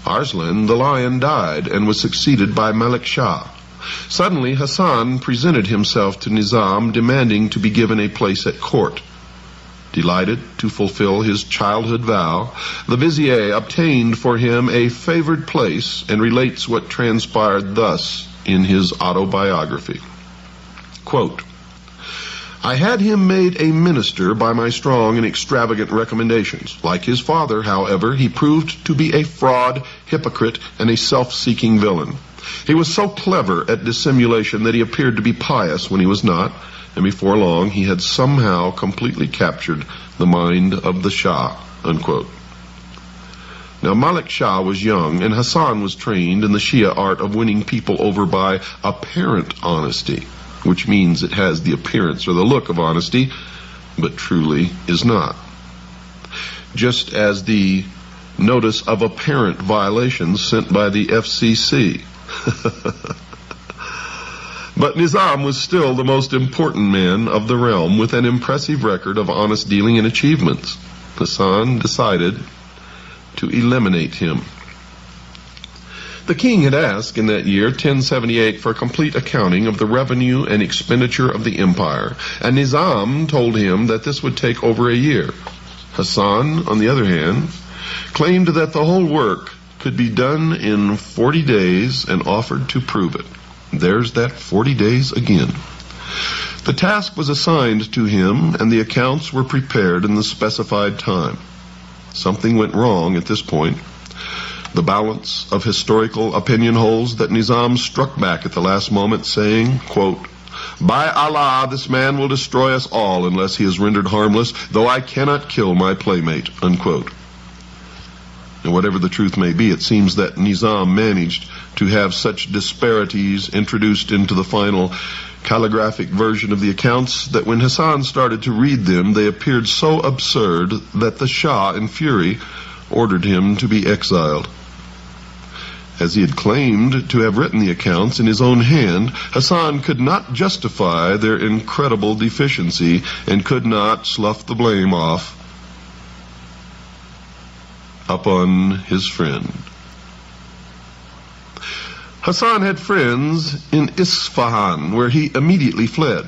Arslan, the lion, died and was succeeded by Malik Shah. Suddenly, Hassan presented himself to Nizam, demanding to be given a place at court. Delighted to fulfill his childhood vow, the vizier obtained for him a favored place and relates what transpired thus in his autobiography. Quote, I had him made a minister by my strong and extravagant recommendations. Like his father, however, he proved to be a fraud, hypocrite, and a self-seeking villain. He was so clever at dissimulation that he appeared to be pious when he was not, and before long he had somehow completely captured the mind of the Shah, unquote. Now, Malik Shah was young, and Hassan was trained in the Shia art of winning people over by apparent honesty, which means it has the appearance or the look of honesty, but truly is not. Just as the notice of apparent violations sent by the FCC. But Nizam was still the most important man of the realm, with an impressive record of honest dealing and achievements. Hassan decided to eliminate him. The king had asked in that year, 1078, for a complete accounting of the revenue and expenditure of the empire, and Nizam told him that this would take over a year. Hassan, on the other hand, claimed that the whole work could be done in 40 days and offered to prove it. There's that 40 days again. The task was assigned to him, and the accounts were prepared in the specified time. Something went wrong at this point. The balance of historical opinion holds that Nizam struck back at the last moment, saying, quote, By Allah, this man will destroy us all unless he is rendered harmless, though I cannot kill my playmate, unquote. And whatever the truth may be, it seems that Nizam managed to have such disparities introduced into the final calligraphic version of the accounts that when Hassan started to read them, they appeared so absurd that the Shah, in fury, ordered him to be exiled. As he had claimed to have written the accounts in his own hand, Hassan could not justify their incredible deficiency and could not slough the blame off upon his friend. Hassan had friends in Isfahan, where he immediately fled.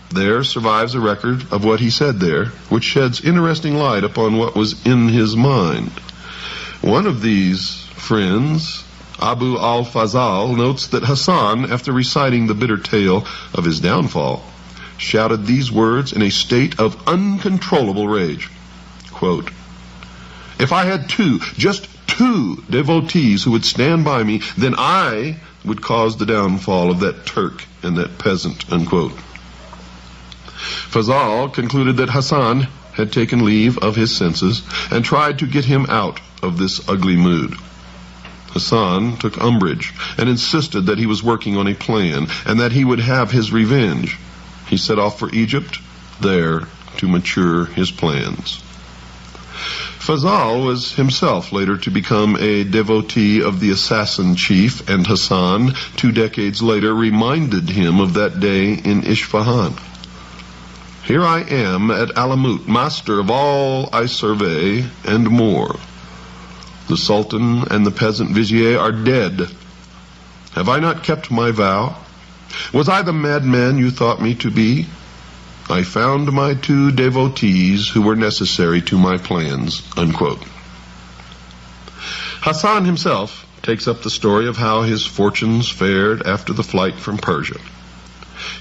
There survives a record of what he said there, which sheds interesting light upon what was in his mind. One of these friends, Abu al-Fazal, notes that Hassan, after reciting the bitter tale of his downfall, shouted these words in a state of uncontrollable rage. Quote, If I had just two devotees who would stand by me, then I would cause the downfall of that Turk and that peasant, unquote. Fazal concluded that Hassan had taken leave of his senses and tried to get him out of this ugly mood. Hassan took umbrage and insisted that he was working on a plan and that he would have his revenge. He set off for Egypt, there to mature his plans. Fazal was himself later to become a devotee of the assassin chief, and Hassan, 2 decades later, reminded him of that day in Isfahan. Here I am at Alamut, master of all I survey and more. The Sultan and the peasant vizier are dead. Have I not kept my vow? Was I the madman you thought me to be? I found my 2 devotees who were necessary to my plans, unquote. Hassan himself takes up the story of how his fortunes fared after the flight from Persia.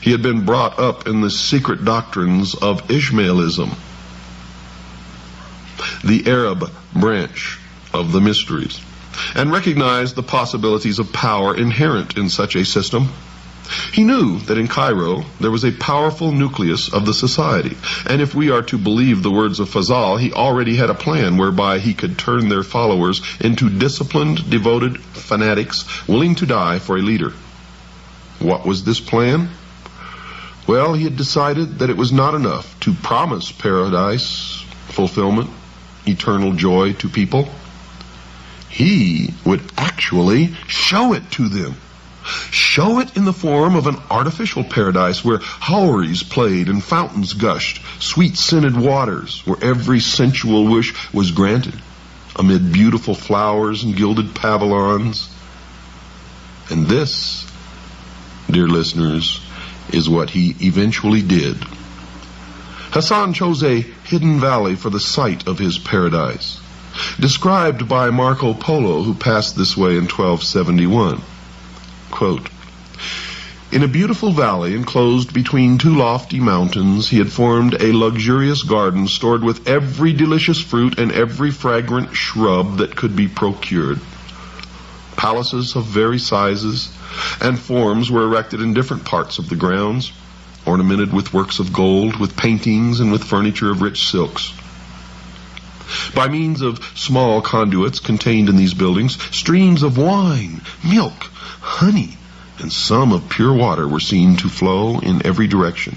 He had been brought up in the secret doctrines of Ishmaelism, the Arab branch of the mysteries, and recognized the possibilities of power inherent in such a system. He knew that in Cairo there was a powerful nucleus of the society, and if we are to believe the words of Fazal, he already had a plan whereby he could turn their followers into disciplined, devoted fanatics willing to die for a leader. What was this plan? Well, he had decided that it was not enough to promise paradise, fulfillment, eternal joy to people. He would actually show it to them. Show it in the form of an artificial paradise where houris played and fountains gushed, sweet-scented waters where every sensual wish was granted, amid beautiful flowers and gilded pavilions. And this, dear listeners, is what he eventually did. Hassan chose a hidden valley for the site of his paradise, described by Marco Polo, who passed this way in 1271. Quote, "In a beautiful valley enclosed between two lofty mountains, he had formed a luxurious garden stored with every delicious fruit and every fragrant shrub that could be procured. Palaces of various sizes and forms were erected in different parts of the grounds, ornamented with works of gold, with paintings, and with furniture of rich silks. By means of small conduits contained in these buildings, streams of wine, milk, honey, and some of pure water were seen to flow in every direction.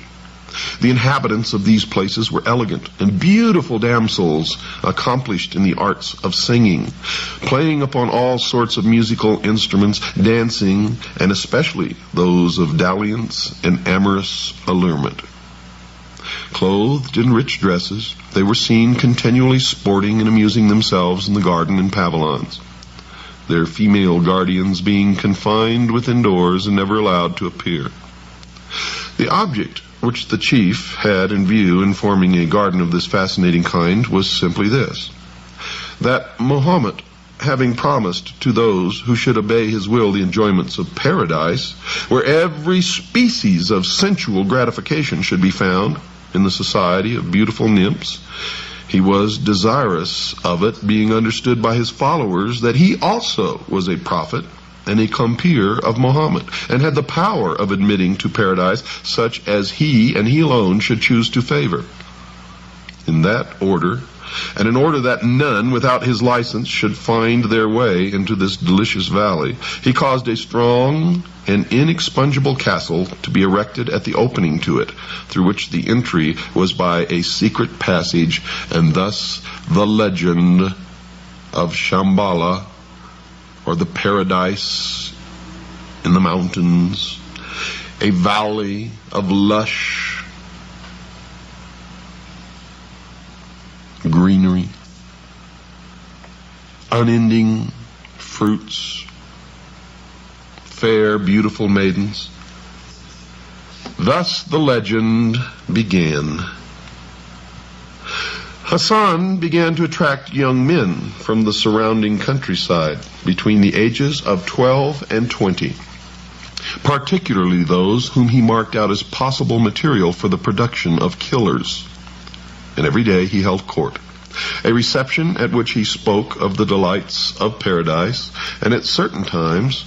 The inhabitants of these places were elegant and beautiful damsels, accomplished in the arts of singing, playing upon all sorts of musical instruments, dancing, and especially those of dalliance and amorous allurement. Clothed in rich dresses, they were seen continually sporting and amusing themselves in the garden and pavilions, their female guardians being confined within doors and never allowed to appear. The object which the chief had in view in forming a garden of this fascinating kind was simply this: that Mohammed, having promised to those who should obey his will the enjoyments of paradise, where every species of sensual gratification should be found in the society of beautiful nymphs, he was desirous of it being understood by his followers that he also was a prophet and a compeer of Muhammad, and had the power of admitting to paradise such as he and he alone should choose to favor. In that order, and in order that none without his license should find their way into this delicious valley, he caused a strong and inexpugnable castle to be erected at the opening to it, through which the entry was by a secret passage, and thus the legend of Shambhala, or the paradise in the mountains, a valley of lush greenery, unending fruits, fair, beautiful maidens. Thus the legend began. Hassan began to attract young men from the surrounding countryside between the ages of 12 and 20, particularly those whom he marked out as possible material for the production of killers. And every day he held court, a reception at which he spoke of the delights of paradise, and at certain times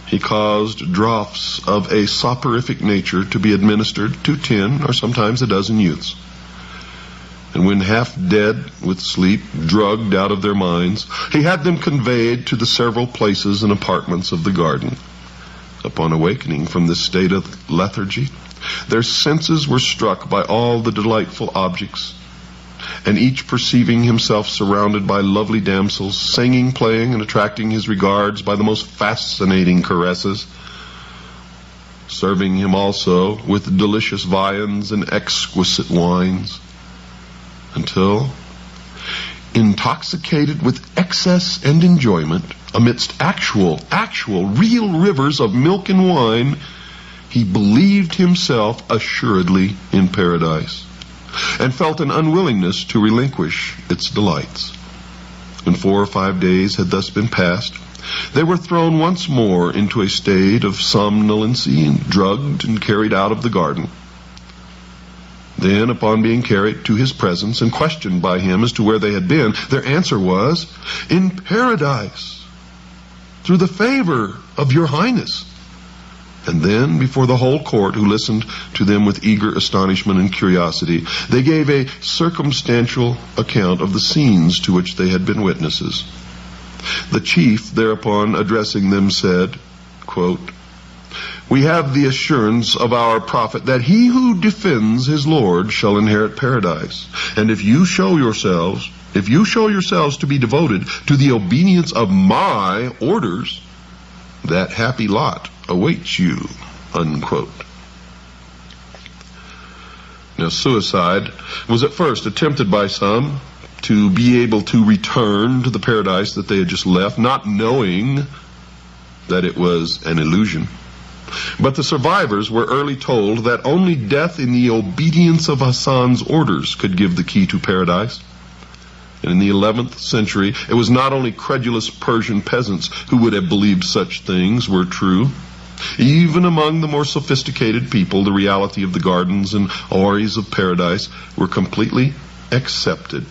he caused draughts of a soporific nature to be administered to 10 or sometimes a dozen youths. And when half dead with sleep, drugged out of their minds, he had them conveyed to the several places and apartments of the garden. Upon awakening from this state of lethargy, their senses were struck by all the delightful objects, and each perceiving himself surrounded by lovely damsels, singing, playing, and attracting his regards by the most fascinating caresses, serving him also with delicious viands and exquisite wines, until, intoxicated with excess and enjoyment, amidst actual, real rivers of milk and wine, he believed himself assuredly in paradise, and felt an unwillingness to relinquish its delights. When 4 or 5 days had thus been passed, they were thrown once more into a state of somnolency, and drugged and carried out of the garden. Then, upon being carried to his presence and questioned by him as to where they had been, their answer was, "In paradise, through the favor of your highness." And then, before the whole court, who listened to them with eager astonishment and curiosity, they gave a circumstantial account of the scenes to which they had been witnesses. The chief, thereupon addressing them, said, quote, "We have the assurance of our prophet that he who defends his Lord shall inherit paradise. And if you show yourselves to be devoted to the obedience of my orders, that happy lot awaits you," unquote. Now, suicide was at first attempted by some to be able to return to the paradise that they had just left, not knowing that it was an illusion. But the survivors were early told that only death in the obedience of Hassan's orders could give the key to paradise. And in the 11th century, it was not only credulous Persian peasants who would have believed such things were true. Even among the more sophisticated people, the reality of the gardens and houris of paradise were completely accepted.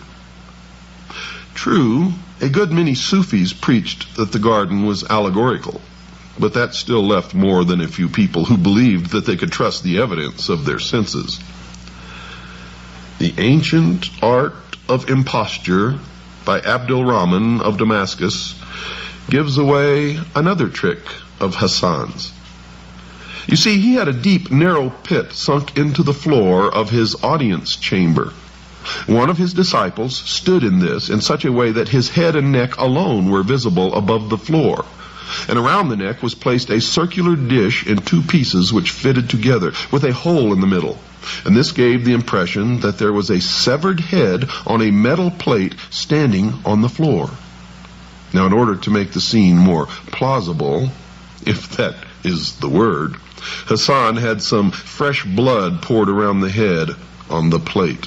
True, a good many Sufis preached that the garden was allegorical, but that still left more than a few people who believed that they could trust the evidence of their senses. The Ancient Art of Imposture by Abdul Rahman of Damascus gives away another trick of Hassan's. You see, he had a deep, narrow pit sunk into the floor of his audience chamber. One of his disciples stood in this in such a way that his head and neck alone were visible above the floor. And around the neck was placed a circular dish in two pieces which fitted together, with a hole in the middle. And this gave the impression that there was a severed head on a metal plate standing on the floor. Now, in order to make the scene more plausible, if that is the word, Hassan had some fresh blood poured around the head on the plate.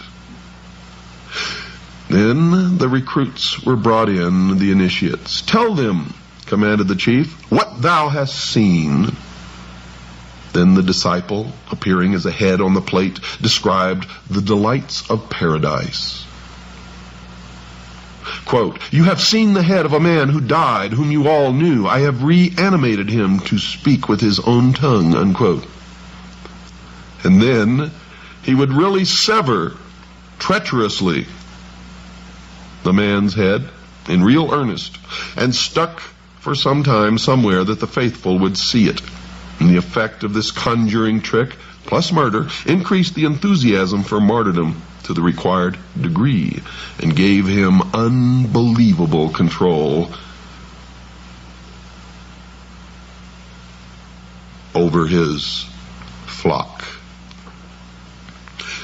Then the recruits were brought in, the initiates. "Tell them," commanded the chief, "what thou hast seen." Then the disciple, appearing as a head on the plate, described the delights of paradise. Quote, "You have seen the head of a man who died, whom you all knew. I have reanimated him to speak with his own tongue," unquote. And then he would really sever treacherously the man's head in real earnest, and stuck for some time somewhere that the faithful would see it. And the effect of this conjuring trick, plus murder, increased the enthusiasm for martyrdom to the required degree, and gave him unbelievable control over his flock.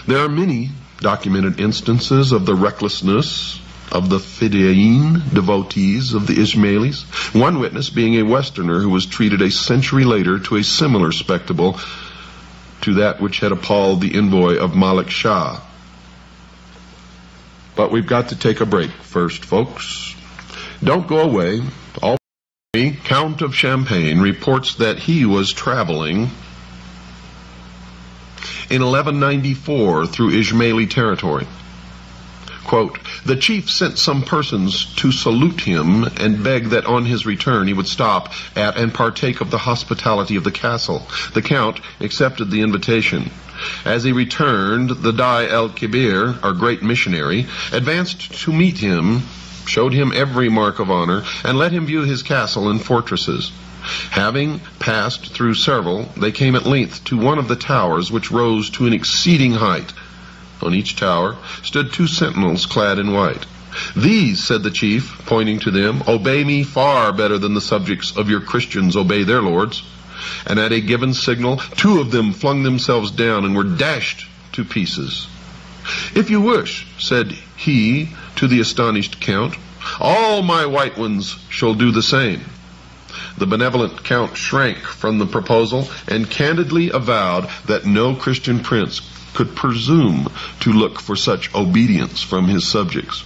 There are many documented instances of the recklessness of the Fidain devotees of the Ismailis, one witness being a Westerner who was treated a century later to a similar spectacle to that which had appalled the envoy of Malik Shah. But we've got to take a break first, folks. Don't go away. Count of Champagne reports that he was traveling in 1194 through Ismaili territory. Quote, "The chief sent some persons to salute him and beg that on his return he would stop at and partake of the hospitality of the castle. The count accepted the invitation. As he returned, the Dai el-Kibir, our great missionary, advanced to meet him, showed him every mark of honor, and let him view his castle and fortresses. Having passed through several, they came at length to one of the towers, which rose to an exceeding height. On each tower stood two sentinels clad in white. 'These,' said the chief, pointing to them, 'obey me far better than the subjects of your Christians obey their lords.' And at a given signal, two of them flung themselves down and were dashed to pieces. 'If you wish,' said he to the astonished count, 'all my white ones shall do the same.' The benevolent count shrank from the proposal and candidly avowed that no Christian prince could presume to look for such obedience from his subjects.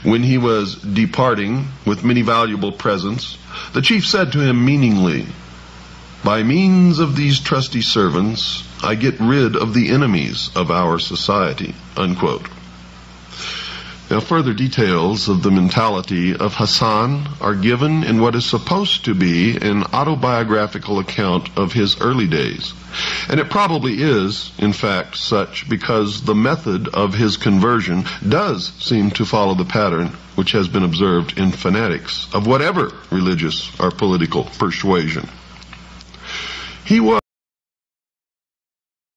When he was departing with many valuable presents, the chief said to him meaningly, 'By means of these trusty servants, I get rid of the enemies of our society,' unquote. Now, further details of the mentality of Hassan are given in what is supposed to be an autobiographical account of his early days. And it probably is, in fact, such because the method of his conversion does seem to follow the pattern which has been observed in fanatics of whatever religious or political persuasion. He was